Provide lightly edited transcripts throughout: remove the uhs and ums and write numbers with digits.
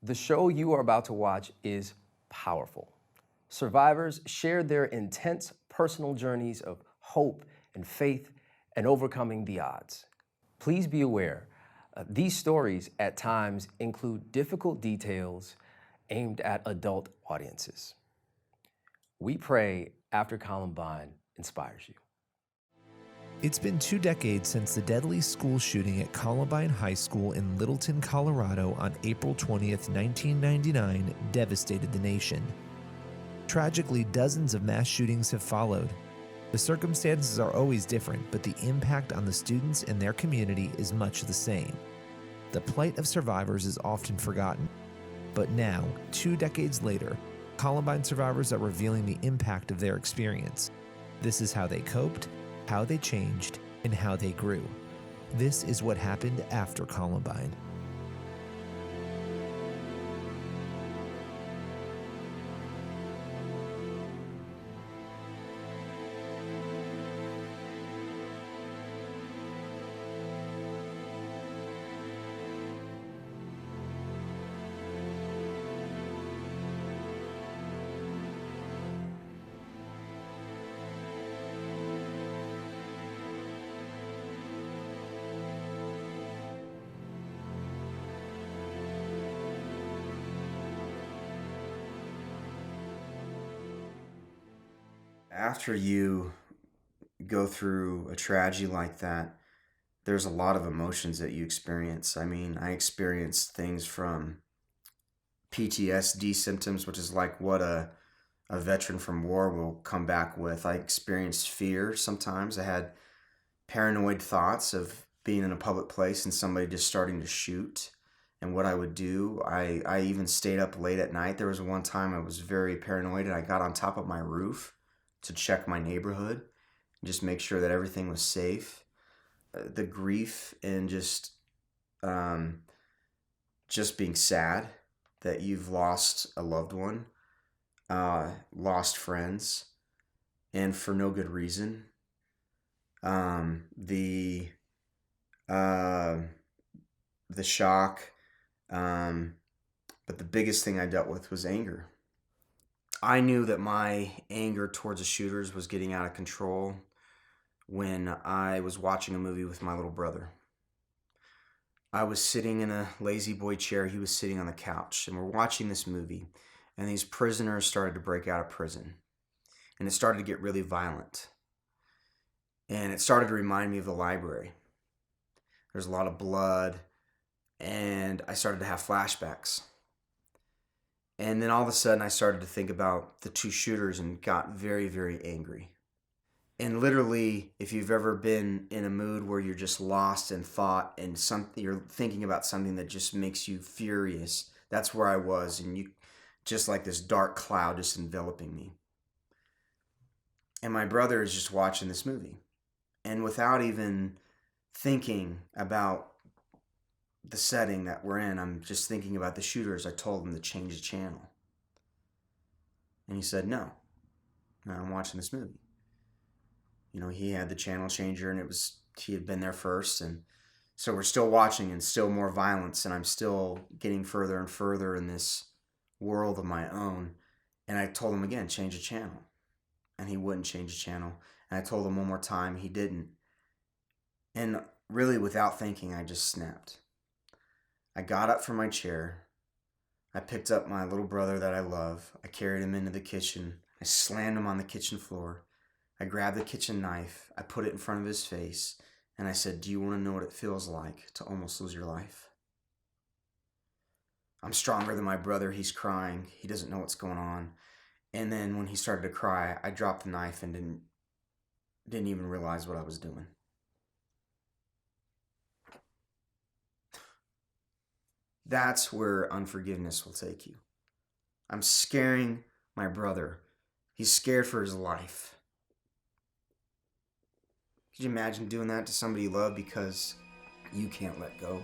The show you are about to watch is powerful. Survivors shared their intense personal journeys of hope and faith and overcoming the odds. Please be aware, these stories at times include difficult details aimed at adult audiences. We pray After Columbine inspires you. It's been 2 decades since the deadly school shooting at Columbine High School in Littleton, Colorado on April 20th, 1999 devastated the nation. Tragically, dozens of mass shootings have followed. The circumstances are always different, but the impact on the students and their community is much the same. The plight of survivors is often forgotten. But now, 2 decades later, Columbine survivors are revealing the impact of their experience. This is how they coped, how they changed, and how they grew. This is what happened after Columbine. After you go through a tragedy like that, there's a lot of emotions that you experience. I mean, I experienced things from PTSD symptoms, which is like what a veteran from war will come back with. I experienced fear sometimes. I had paranoid thoughts of being in a public place and somebody just starting to shoot and what I would do. I even stayed up late at night. There was one time I was very paranoid and I got on top of my roof to check my neighborhood and just make sure that everything was safe. The grief and just being sad that you've lost a loved one, lost friends, and for no good reason. The shock, but the biggest thing I dealt with was anger. I knew that my anger towards the shooters was getting out of control when I was watching a movie with my little brother. I was sitting in a lazy boy chair. He was sitting on the couch, and we're watching this movie, and these prisoners started to break out of prison, and it started to get really violent, and it started to remind me of the library. There's a lot of blood, and I started to have flashbacks. And then all of a sudden I started to think about the two shooters and got very, very angry. And literally, if you've ever been in a mood where you're just lost in thought and you're thinking about something that just makes you furious, that's where I was. And you just like this dark cloud just enveloping me. And my brother is just watching this movie. And without even thinking about the setting that we're in, I'm just thinking about the shooters. I told him to change the channel. And he said, no, I'm watching this movie. You know, he had the channel changer and he had been there first. And so we're still watching and still more violence. And I'm still getting further and further in this world of my own. And I told him again, change the channel. And he wouldn't change the channel. And I told him one more time, he didn't. And really without thinking, I just snapped. I got up from my chair. I picked up my little brother that I love. I carried him into the kitchen. I slammed him on the kitchen floor. I grabbed the kitchen knife. I put it in front of his face. And I said, do you want to know what it feels like to almost lose your life? I'm stronger than my brother. He's crying. He doesn't know what's going on. And then when he started to cry, I dropped the knife and didn't even realize what I was doing. That's where unforgiveness will take you. I'm scaring my brother. He's scared for his life. Could you imagine doing that to somebody you love because you can't let go?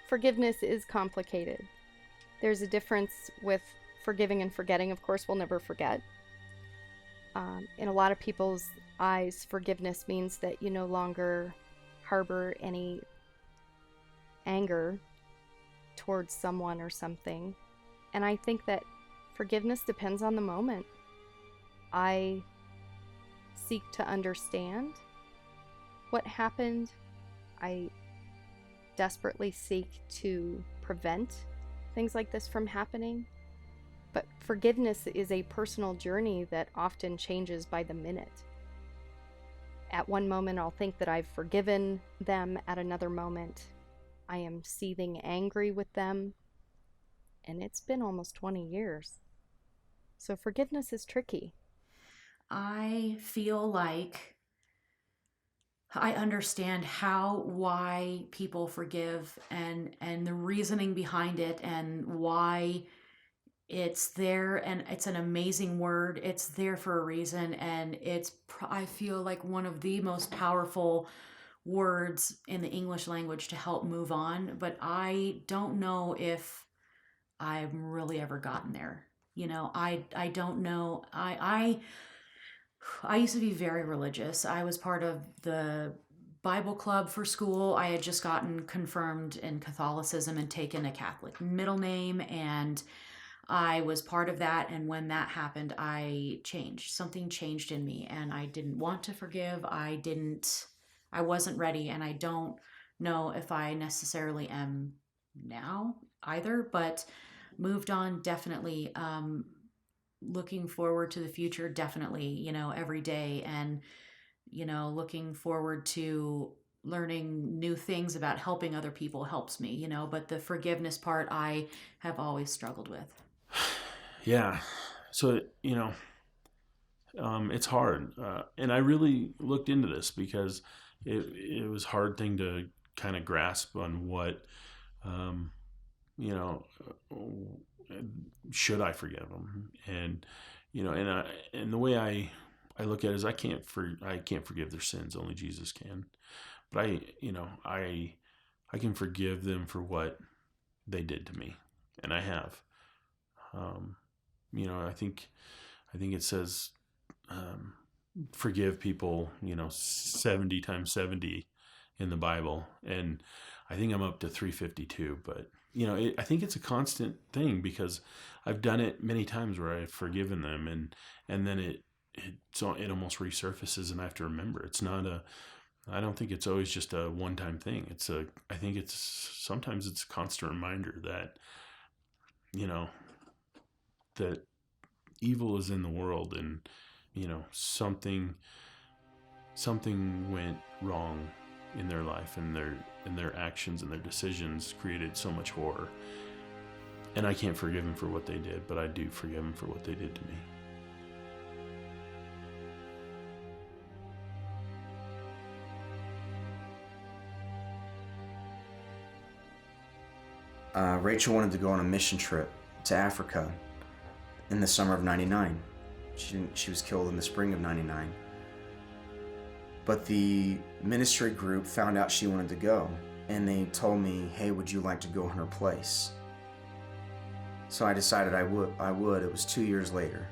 Forgiveness is complicated. There's a difference with forgiving and forgetting. Of course, we'll never forget. In a lot of people's eyes, forgiveness means that you no longer harbor any anger towards someone or something. And I think that forgiveness depends on the moment. I seek to understand what happened. I desperately seek to prevent things like this from happening. But forgiveness is a personal journey that often changes by the minute. At one moment, I'll think that I've forgiven them. At another moment, I am seething angry with them. And it's been almost 20 years. So forgiveness is tricky. I feel like I understand why people forgive and the reasoning behind it and why it's there, and it's an amazing word. It's there for a reason, and I feel like one of the most powerful words in the English language to help move on, but I don't know if I've really ever gotten there. I don't know. I used to be very religious. I was part of the Bible club for school. I had just gotten confirmed in Catholicism and taken a Catholic middle name, and I was part of that. And when that happened, I changed. Something changed in me, and I didn't want to forgive. I wasn't ready, and I don't know if I necessarily am now either, but moved on, definitely. Looking forward to the future, definitely, every day, and, looking forward to learning new things about helping other people helps me, but the forgiveness part I have always struggled with. Yeah. So, it's hard. And I really looked into this because it was a hard thing to kind of grasp on what, should I forgive them? And, and the way I look at it is I can't forgive their sins. Only Jesus can. But I can forgive them for what they did to me. And I have. I think it says, forgive people, 70 times 70 in the Bible. And I think I'm up to 352, but I think it's a constant thing because I've done it many times where I've forgiven them and then it almost resurfaces and I have to remember I don't think it's always just a one-time thing. I think sometimes it's a constant reminder that, that evil is in the world and, something went wrong in their life and their actions and their decisions created so much horror. And I can't forgive them for what they did, but I do forgive them for what they did to me. Rachel wanted to go on a mission trip to Africa in the summer of 99. She was killed in the spring of 99. But the ministry group found out she wanted to go, and they told me, hey, would you like to go in her place? So I decided I would. It was 2 years later.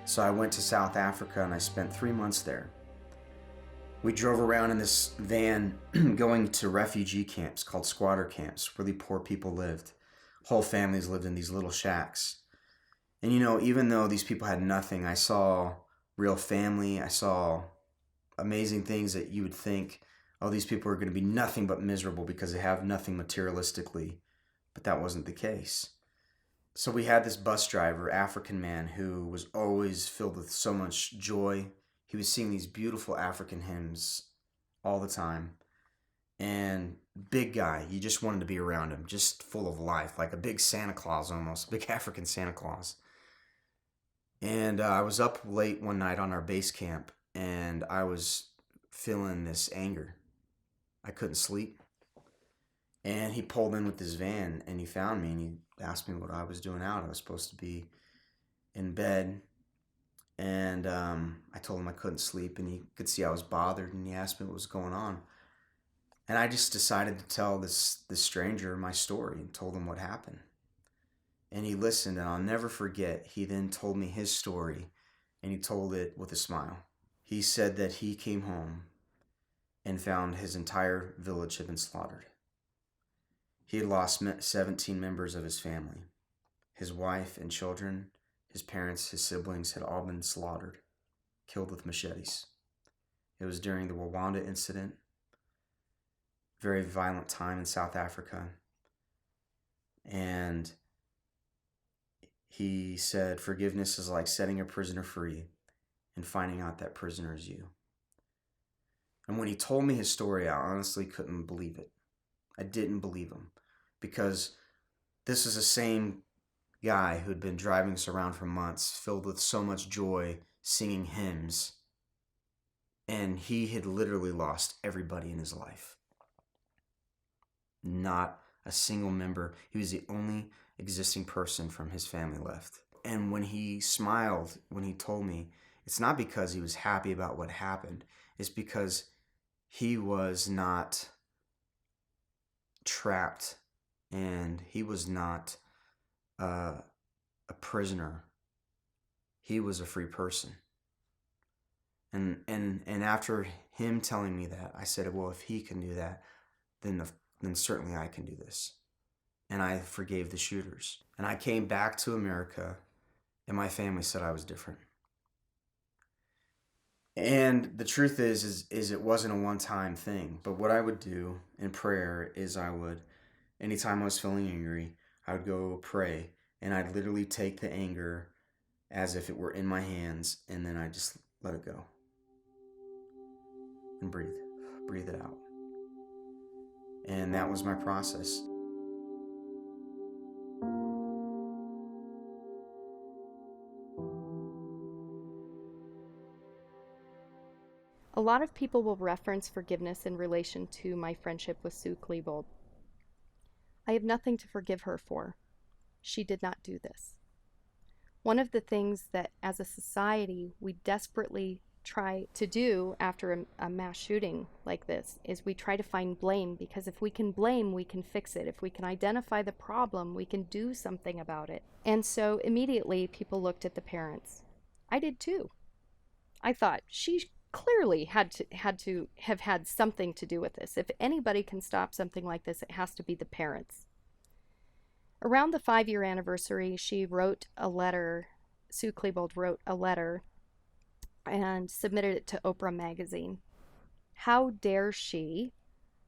So I went to South Africa and I spent 3 months there. We drove around in this van going to refugee camps called squatter camps, where the poor people lived. Whole families lived in these little shacks. And even though these people had nothing, I saw real family. I saw amazing things that you would think, oh, these people are going to be nothing but miserable because they have nothing materialistically. But that wasn't the case. So we had this bus driver, African man, who was always filled with so much joy. He was singing these beautiful African hymns all the time. And big guy, you just wanted to be around him, just full of life, like a big Santa Claus almost, big African Santa Claus. And I was up late one night on our base camp, and I was feeling this anger. I couldn't sleep. And he pulled in with his van, and he found me, and he asked me what I was doing out. I was supposed to be in bed. And I told him I couldn't sleep, and he could see I was bothered, and he asked me what was going on. And I just decided to tell this stranger my story and told him what happened. And he listened, and I'll never forget, he then told me his story, and he told it with a smile. He said that he came home and found his entire village had been slaughtered. He had lost 17 members of his family. His wife and children, his parents, his siblings had all been slaughtered, killed with machetes. It was during the Rwanda incident, very violent time in South Africa. And he said, forgiveness is like setting a prisoner free and finding out that prisoner is you. And when he told me his story, I honestly couldn't believe it. I didn't believe him, because this is the same guy who'd been driving us around for months, filled with so much joy, singing hymns, and he had literally lost everybody in his life. Not a single member. He was the only existing person from his family left. And when he smiled, when he told me, it's not because he was happy about what happened. It's because he was not trapped, and he was not a prisoner. He was a free person. And after him telling me that, I said, well, if he can do that, then certainly I can do this. And I forgave the shooters. And I came back to America, and my family said I was different. And the truth is it wasn't a one-time thing. But what I would do in prayer is anytime I was feeling angry, I would go pray, and I'd literally take the anger as if it were in my hands, and then I just let it go. And breathe it out. And that was my process. A lot of people will reference forgiveness in relation to my friendship with Sue Klebold. I have nothing to forgive her for. She did not do this. One of the things that as a society we desperately try to do after a mass shooting like this is we try to find blame, because if we can blame, we can fix it. If we can identify the problem, we can do something about it. And so immediately people looked at the parents. I did too. I thought she clearly had to have had something to do with this. If anybody can stop something like this, it has to be the parents. Around the 5-year anniversary, Sue Klebold wrote a letter and submitted it to Oprah magazine. How dare she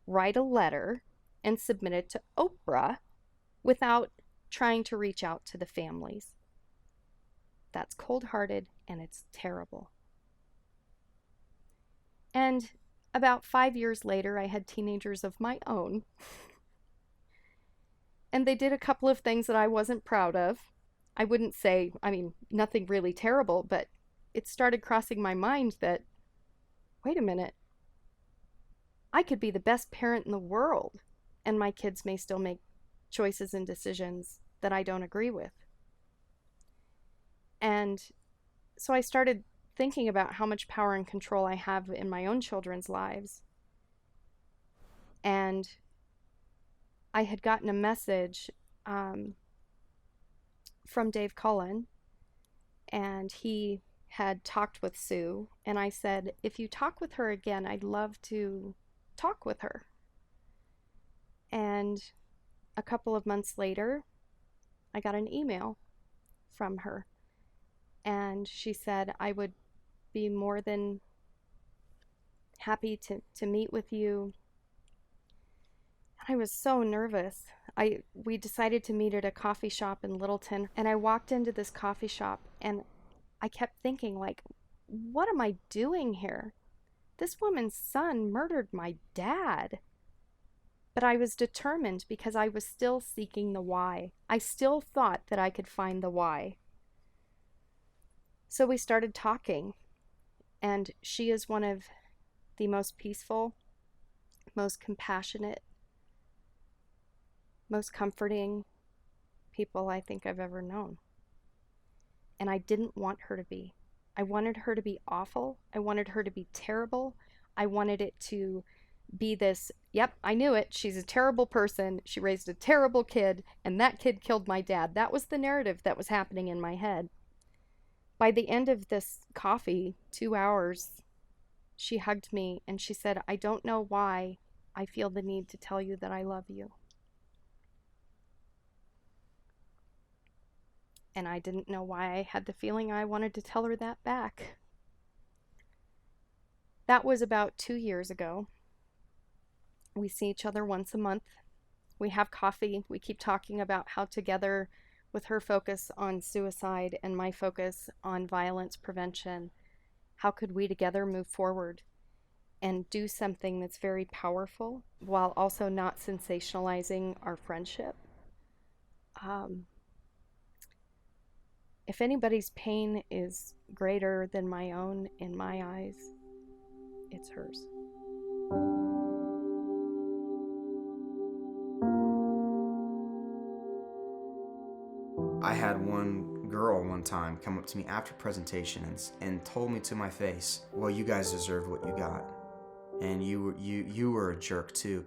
write a letter and submit it to Oprah without trying to reach out to the families? That's cold-hearted, and it's terrible. And about 5 years later, I had teenagers of my own. And they did a couple of things that I wasn't proud of. I wouldn't say, nothing really terrible, but it started crossing my mind that, wait a minute, I could be the best parent in the world, and my kids may still make choices and decisions that I don't agree with. And so I started thinking about how much power and control I have in my own children's lives. And I had gotten a message from Dave Cullen, and he had talked with Sue, and I said, if you talk with her again, I'd love to talk with her. And a couple of months later, I got an email from her, and she said, I would be more than happy to meet with you. I was so nervous. We decided to meet at a coffee shop in Littleton, and I walked into this coffee shop, and I kept thinking, what am I doing here? This woman's son murdered my dad. But I was determined, because I was still seeking the why. I still thought that I could find the why. So we started talking, and she is one of the most peaceful, most compassionate, most comforting people I think I've ever known. And I didn't want her to be. I wanted her to be awful. I wanted her to be terrible. I wanted it to be this, yep, I knew it. She's a terrible person. She raised a terrible kid, and that kid killed my dad. That was the narrative that was happening in my head. By the end of this coffee, 2 hours She hugged me and she said, "I don't know why I feel the need to tell you that I love you." And I didn't know why I had the feeling I wanted to tell her that back. That was about 2 years ago. We see each other once a month. We have coffee. We keep talking about how together, with her focus on suicide and my focus on violence prevention, how could we together move forward and do something that's very powerful while also not sensationalizing our friendship. If anybody's pain is greater than my own in my eyes, it's hers. I had one girl one time come up to me after presentation and told me to my face, "Well, you guys deserve what you got, and you were a jerk too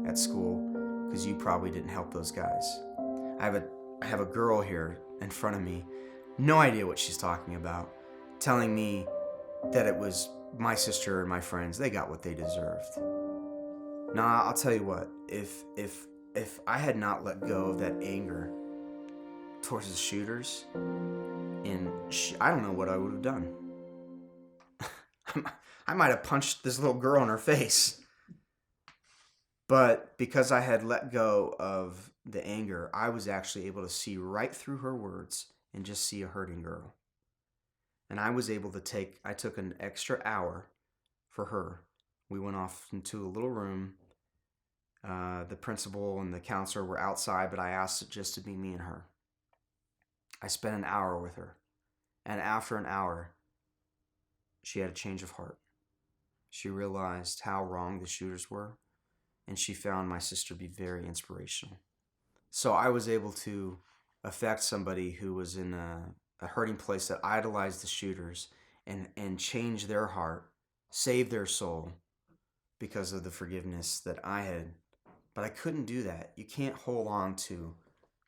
at school because you probably didn't help those guys." I have a girl here in front of me, no idea what she's talking about, telling me that it was my sister and my friends. They got what they deserved. Nah, I'll tell you what. If I had not let go of that anger towards the shooters, I don't know what I would have done. I might have punched this little girl in her face. But because I had let go of the anger, I was actually able to see right through her words and just see a hurting girl. And I was able to I took an extra hour for her. We went off into a little room. The principal and the counselor were outside, but I asked it just to be me and her. I spent an hour with her. And after an hour, she had a change of heart. She realized how wrong the shooters were, and she found my sister to be very inspirational. So I was able to affect somebody who was in a hurting place that idolized the shooters and change their heart, save their soul because of the forgiveness that I had. But I couldn't do that. You can't hold on to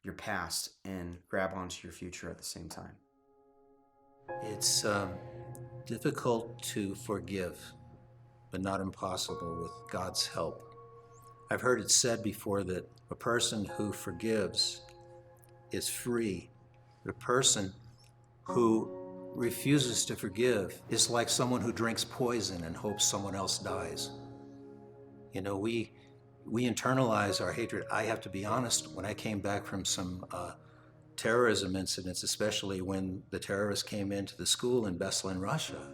your past and grab onto your future at the same time. It's difficult to forgive, but not impossible with God's help. I've heard it said before that a person who forgives is free. The person who refuses to forgive is like someone who drinks poison and hopes someone else dies. You know, we internalize our hatred. I have to be honest, when I came back from some terrorism incidents, especially when the terrorists came into the school in Beslan, Russia,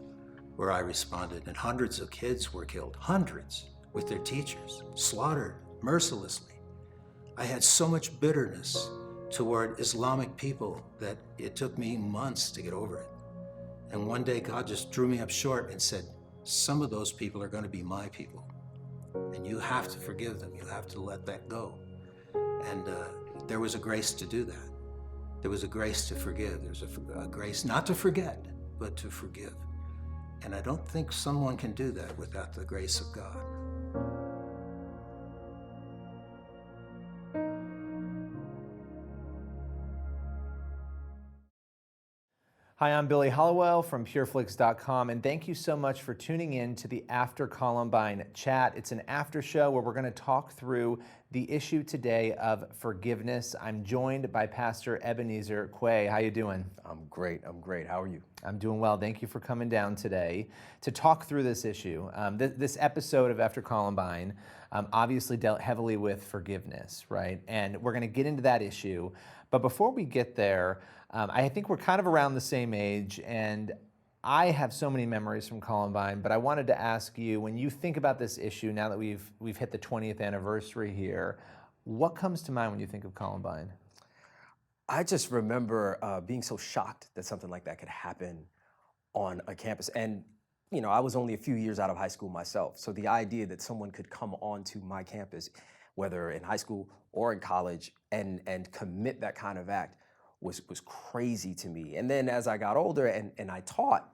where I responded, and hundreds of kids were killed, hundreds, with their teachers, slaughtered mercilessly. I had so much bitterness toward Islamic people that it took me months to get over it. And one day God just drew me up short and said, some of those people are going to be my people. And you have to forgive them. You have to let that go. And there was a grace to do that. There was a grace to forgive. There's a grace not to forget, but to forgive. And I don't think someone can do that without the grace of God. Hi, I'm Billy Hollowell from pureflix.com, and thank you so much for tuning in to the After Columbine chat. It's an after show where we're going to talk through the issue today of forgiveness. I'm joined by Pastor Ebenezer Quay. How you doing? I'm great. How are you? I'm doing well. Thank you for coming down today to talk through this issue. This episode of After Columbine obviously dealt heavily with forgiveness, right? And we're going to get into that issue. But before we get there, I think we're kind of around the same age, and I have so many memories from Columbine, but I wanted to ask you, when you think about this issue, now that we've hit the 20th anniversary here, what comes to mind when you think of Columbine? I just remember being so shocked that something like that could happen on a campus. And, you know, I was only a few years out of high school myself. So the idea that someone could come onto my campus, whether in high school or in college, and commit that kind of act was crazy to me. And then as I got older and I taught,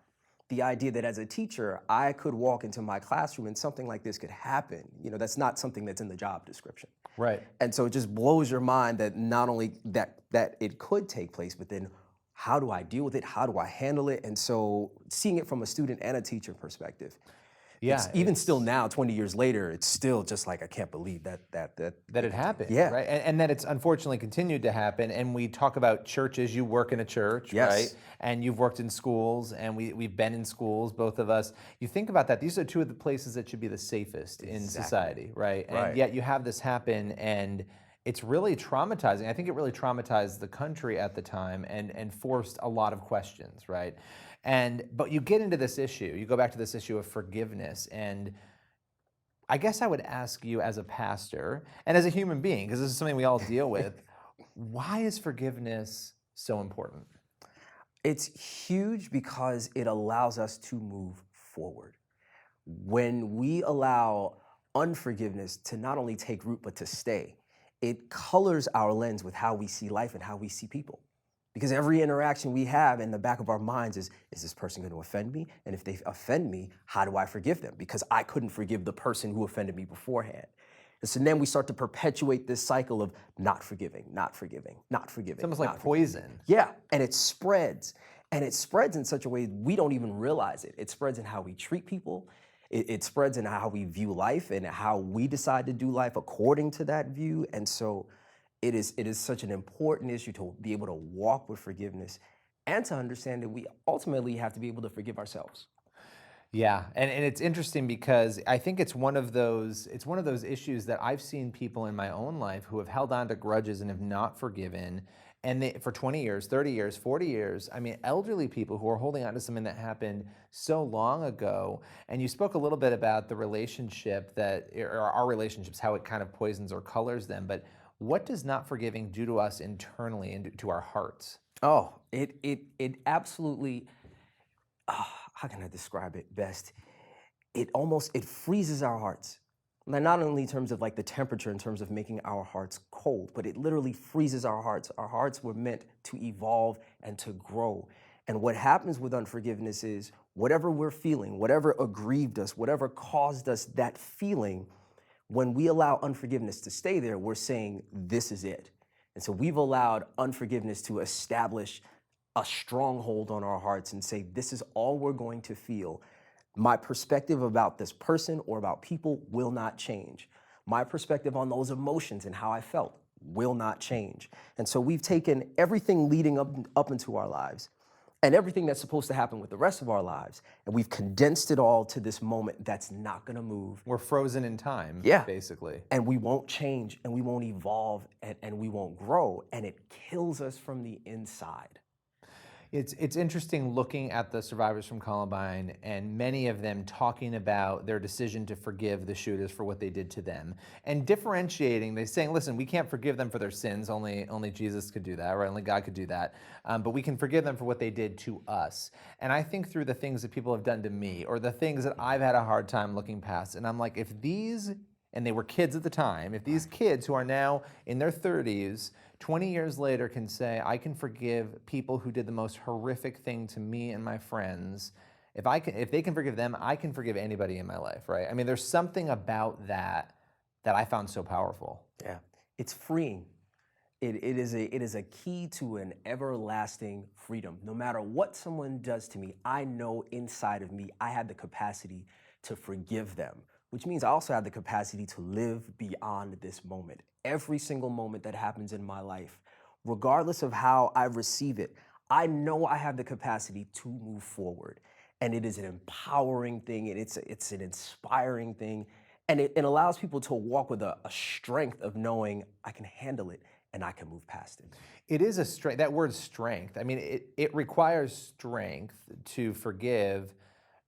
the idea that as a teacher, I could walk into my classroom and something like this could happen, you know, that's not something that's in the job description. Right. And so it just blows your mind that not only that it could take place, but then how do I deal with it? How do I handle it? And so seeing it from a student and a teacher perspective, Yeah, Even still it's- now, 20 years later, it's still just like, I can't believe that that it happened, Yeah. right? And that it's unfortunately continued to happen. And we talk about churches. You work in a church, Yes. right? And you've worked in schools, and we've been in schools, both of us. You think about that. These are two of the places that should be the safest in society, right? And Right. yet you have this happen, and it's really traumatizing. I think it really traumatized the country at the time and forced a lot of questions, right? But you get into this issue, you go back to this issue of forgiveness, and I guess I would ask you as a pastor and as a human being, because this is something we all deal with, why is forgiveness so important? It's huge because it allows us to move forward. When we allow unforgiveness to not only take root, but to stay, it colors our lens with how we see life and how we see people. Because every interaction we have in the back of our minds is this person going to offend me? And if they offend me, how do I forgive them? Because I couldn't forgive the person who offended me beforehand. And so then we start to perpetuate this cycle of not forgiving, not forgiving, not forgiving. It's almost not like forgiving. poison. Yeah, and it spreads. And it spreads in such a way we don't even realize it. It spreads in how we treat people. It spreads in how we view life and how we decide to do life according to that view. And so it is such an important issue to be able to walk with forgiveness and to understand that we ultimately have to be able to forgive ourselves. Yeah, and it's interesting because I think it's one of those issues that I've seen people in my own life who have held on to grudges and have not forgiven, and for 20 years, 30 years, 40 years. I mean, elderly people who are holding on to something that happened so long ago. And you spoke a little bit about the relationship or our relationships, how it kind of poisons or colors them. But what does not forgiving do to us internally and to our hearts? Oh, it absolutely, how can I describe it best? It freezes our hearts. Not only in terms of like the temperature, in terms of making our hearts cold, but it literally freezes our hearts. Our hearts were meant to evolve and to grow. And what happens with unforgiveness is whatever we're feeling, whatever aggrieved us, whatever caused us that feeling, when we allow unforgiveness to stay there, we're saying, this is it. And so we've allowed unforgiveness to establish a stronghold on our hearts and say, this is all we're going to feel. My perspective about this person or about people will not change. My perspective on those emotions and how I felt will not change. And so we've taken everything leading up into our lives and everything that's supposed to happen with the rest of our lives, and we've condensed it all to this moment that's not gonna move. We're frozen in time, Yeah. basically. And we won't change, and we won't evolve, and we won't grow, and it kills us from the inside. It's interesting looking at the survivors from Columbine and many of them talking about their decision to forgive the shooters for what they did to them and differentiating. They're saying, listen, we can't forgive them for their sins. Only Jesus could do that, right? Only God could do that. But we can forgive them for what they did to us. And I think through the things that people have done to me or the things that I've had a hard time looking past. And I'm like, if these, and they were kids at the time, if these kids who are now in their 30s, 20 years later can say, I can forgive people who did the most horrific thing to me and my friends. If they can forgive them, I can forgive anybody in my life, right? I mean, there's something about that I found so powerful. Yeah, it's freeing. It is a key to an everlasting freedom. No matter what someone does to me, I know inside of me, I have the capacity to forgive them, which means I also have the capacity to live beyond this moment. Every single moment that happens in my life, regardless of how I receive it, I know I have the capacity to move forward. And it is an empowering thing, and it's an inspiring thing. And it allows people to walk with a strength of knowing I can handle it and I can move past it. It is a strength, that word strength. I mean, it requires strength to forgive.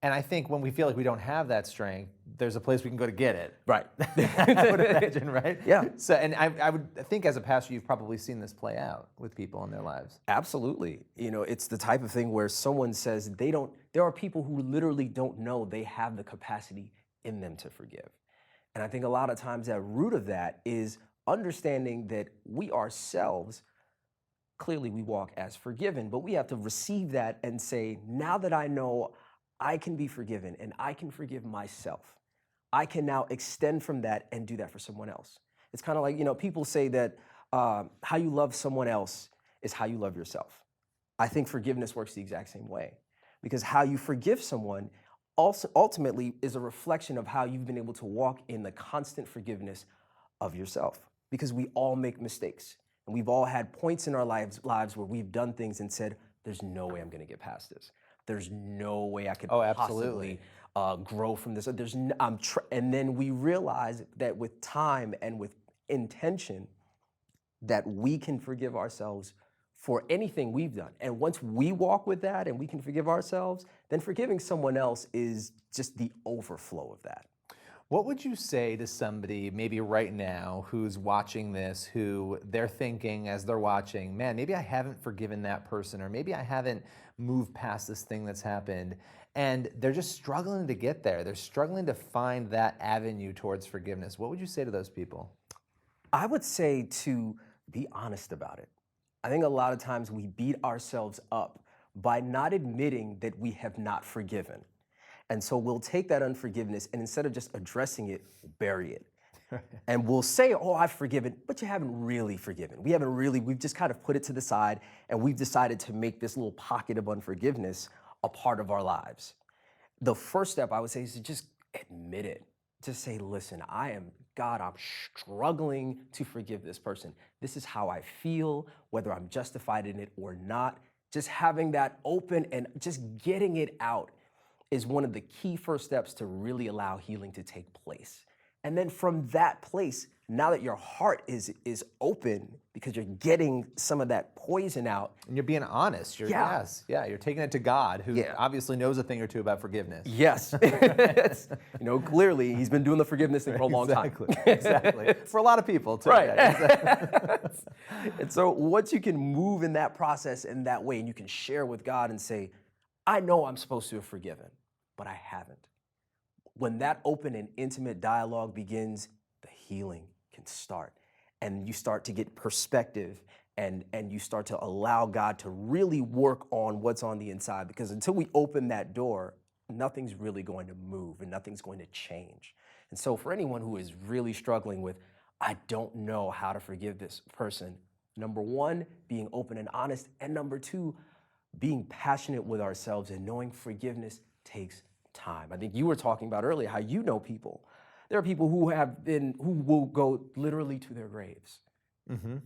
And I think when we feel like we don't have that strength, there's a place we can go to get it. Right. I would imagine, right? Yeah. So, and I would think as a pastor, you've probably seen this play out with people in their lives. Absolutely. You know, it's the type of thing where someone says there are people who literally don't know they have the capacity in them to forgive. And I think a lot of times that root of that is understanding that we ourselves, clearly we walk as forgiven, but we have to receive that and say, now that I know I can be forgiven and I can forgive myself, I can now extend from that and do that for someone else. It's kind of like, you know, people say that how you love someone else is how you love yourself. I think forgiveness works the exact same way, because how you forgive someone also ultimately is a reflection of how you've been able to walk in the constant forgiveness of yourself. Because we all make mistakes. And we've all had points in our lives where we've done things and said, there's no way I'm going to get past this. There's no way I could possibly grow from this. And then we realize that with time and with intention, that we can forgive ourselves for anything we've done. And once we walk with that and we can forgive ourselves, then forgiving someone else is just the overflow of that. What would you say to somebody maybe right now who's watching this, who they're thinking as they're watching, man, maybe I haven't forgiven that person, or maybe I haven't moved past this thing that's happened, and they're just struggling to get there. They're struggling to find that avenue towards forgiveness. What would you say to those people? I would say to be honest about it. I think a lot of times we beat ourselves up by not admitting that we have not forgiven. And so we'll take that unforgiveness and instead of just addressing it, we'll bury it. And we'll say, oh, I've forgiven, but you haven't really forgiven. We've just kind of put it to the side and we've decided to make this little pocket of unforgiveness a part of our lives. The first step I would say is to just admit it. Just say, listen, I'm struggling to forgive this person. This is how I feel, whether I'm justified in it or not. Just having that open and just getting it out is one of the key first steps to really allow healing to take place. And then from that place, now that your heart is open because you're getting some of that poison out. And you're being honest. You're taking it to God, who obviously knows a thing or two about forgiveness. Yes. Clearly he's been doing the forgiveness thing for a long time. Exactly. For a lot of people, too. Right. Yeah, exactly. And so once you can move in that process in that way and you can share with God and say, I know I'm supposed to have forgiven, but I haven't. When that open and intimate dialogue begins, the healing can start. And you start to get perspective and you start to allow God to really work on what's on the inside. Because until we open that door, nothing's really going to move and nothing's going to change. And so for anyone who is really struggling with, I don't know how to forgive this person, number one, being open and honest. And number two, being passionate with ourselves and knowing forgiveness takes time. I think you were talking about earlier how you know people. There are people who will go literally to their graves,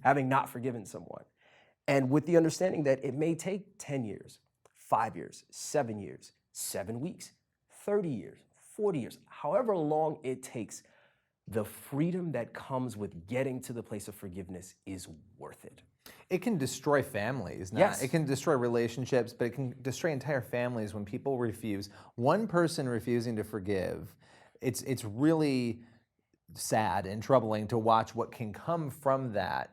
having not forgiven someone. And with the understanding that it may take 10 years, 5 years, 7 years, 7 weeks, 30 years, 40 years, however long it takes, the freedom that comes with getting to the place of forgiveness is worth it. It can destroy families. Yes. It can destroy relationships, but it can destroy entire families when people refuse. One person refusing to forgive, it's really sad and troubling to watch what can come from that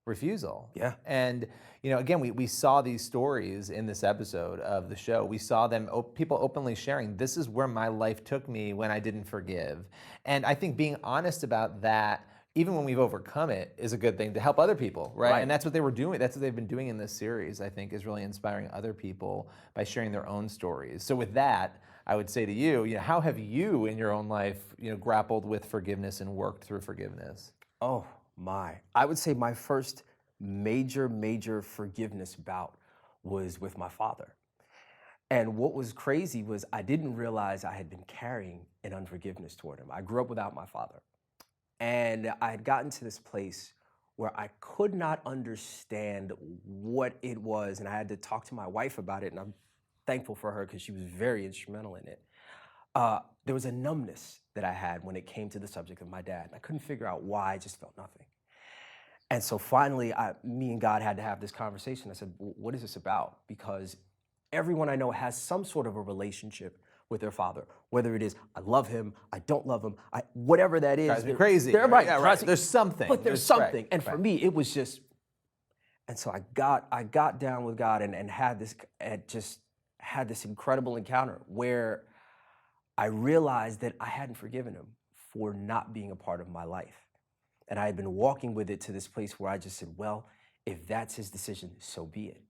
refusal. Yeah. And again, we saw these stories in this episode of the show. We saw them, people openly sharing, this is where my life took me when I didn't forgive. And I think being honest about that, even when we've overcome it, is a good thing to help other people, right? And that's what they were doing. That's what they've been doing in this series, I think, is really inspiring other people by sharing their own stories. So with that, I would say to you, how have you in your own life, grappled with forgiveness and worked through forgiveness? Oh my. I would say my first major forgiveness bout was with my father. And what was crazy was I didn't realize I had been carrying an unforgiveness toward him. I grew up without my father. And I had gotten to this place where I could not understand what it was. And I had to talk to my wife about it. And I'm thankful for her because she was very instrumental in it. There was a numbness that I had when it came to the subject of my dad. And I couldn't figure out why. I just felt nothing. And so finally, me and God had to have this conversation. I said, what is this about? Because everyone I know has some sort of a relationship with their father, whether it is I love him, I don't love him, whatever that is. Drives me crazy. They're right. Yeah, right. There's something. But there's something. Right, and for me, it was just. And so I got down with God and had this incredible encounter where I realized that I hadn't forgiven him for not being a part of my life. And I had been walking with it to this place where I just said, well, if that's his decision, so be it.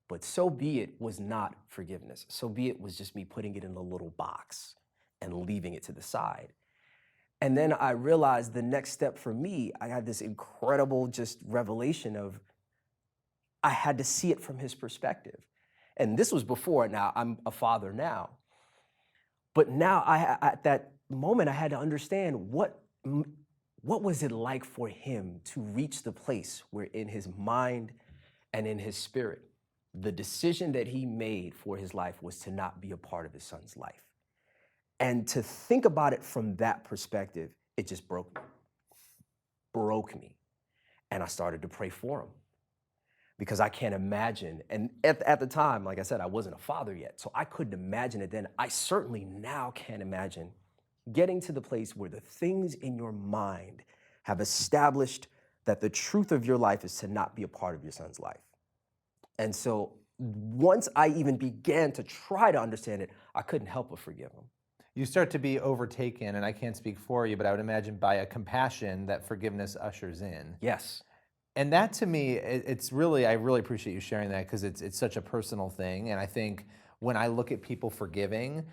But so be it was not forgiveness. So be it was just me putting it in a little box and leaving it to the side. And then I realized the next step for me, I had this incredible just revelation of I had to see it from his perspective. And this was before. Now I'm a father now. But now at that moment, I had to understand what was it like for him to reach the place where in his mind and in his spirit, the decision that he made for his life was to not be a part of his son's life. And to think about it from that perspective, it just broke me. And I started to pray for him because I can't imagine. And at the time, like I said, I wasn't a father yet, so I couldn't imagine it then. I certainly now can't imagine getting to the place where the things in your mind have established that the truth of your life is to not be a part of your son's life. And so once I even began to try to understand it, I couldn't help but forgive him. You start to be overtaken, and I can't speak for you, but I would imagine by a compassion that forgiveness ushers in. Yes. And that to me, it's really, I really appreciate you sharing that because it's such a personal thing. And I think when I look at people forgiving,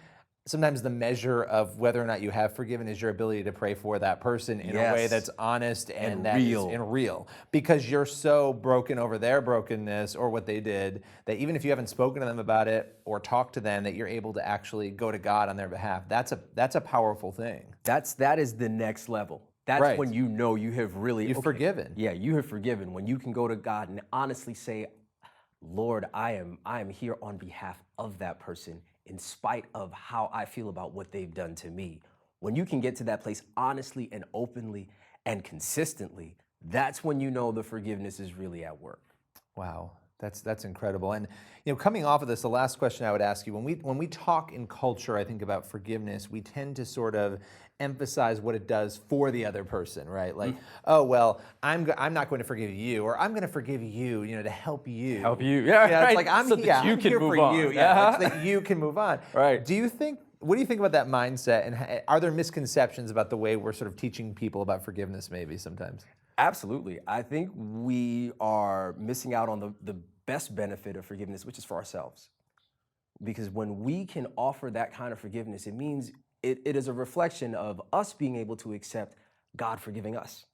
sometimes the measure of whether or not you have forgiven is your ability to pray for that person in a way that's honest and that real. is real. Because you're so broken over their brokenness or what they did that even if you haven't spoken to them about it or talked to them, that you're able to actually go to God on their behalf. That's a powerful thing. That is the next level. That's Right. when you know you have really You've forgiven. Yeah, you have forgiven. When you can go to God and honestly say, Lord, I am here on behalf of that person in spite of how I feel about what they've done to me. When you can get to that place honestly and openly and consistently, that's when you know the forgiveness is really at work. Wow, that's incredible. And coming off of this, the last question I would ask you, when we talk in culture, I think about forgiveness, we tend to sort of emphasize what it does for the other person, right? Like, oh well, I'm not going to forgive you, or I'm going to forgive you, to help you. Help you, yeah. Yeah, right. it's like I'm So that you I'm can here move for on. you, yeah, so that you can move on. Right. What do you think about that mindset, and are there misconceptions about the way we're sort of teaching people about forgiveness maybe sometimes? Absolutely. I think we are missing out on the best benefit of forgiveness, which is for ourselves. Because when we can offer that kind of forgiveness, it means it is a reflection of us being able to accept God forgiving us.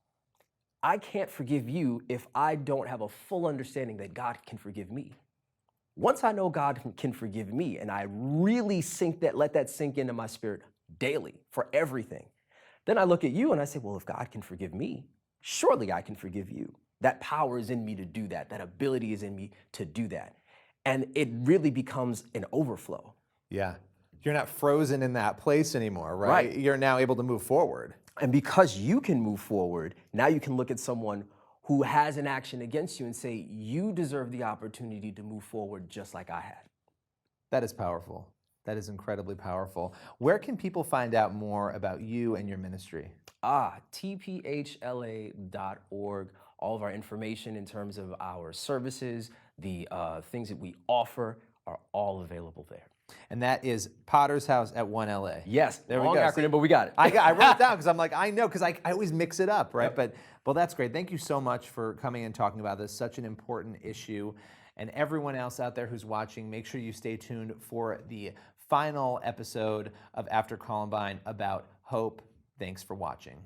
I can't forgive you if I don't have a full understanding that God can forgive me. Once I know God can forgive me and I really let that sink into my spirit daily for everything, then I look at you and I say, well, if God can forgive me, surely I can forgive you. That power is in me to do that. That ability is in me to do that. And it really becomes an overflow. Yeah. You're not frozen in that place anymore, right? Right. You're now able to move forward. And because you can move forward, now you can look at someone who has an action against you and say, you deserve the opportunity to move forward just like I had. That is powerful. That is incredibly powerful. Where can people find out more about you and your ministry? tphla.org. All of our information in terms of our services, the things that we offer are all available there. And that is Potter's House at 1LA. Yes, there long we go. acronym, but we got it. I wrote it down because I'm like, I know, because I always mix it up, right? Yep. But well, that's great. Thank you so much for coming and talking about this, such an important issue. And everyone else out there who's watching, make sure you stay tuned for the final episode of After Columbine about hope. Thanks for watching.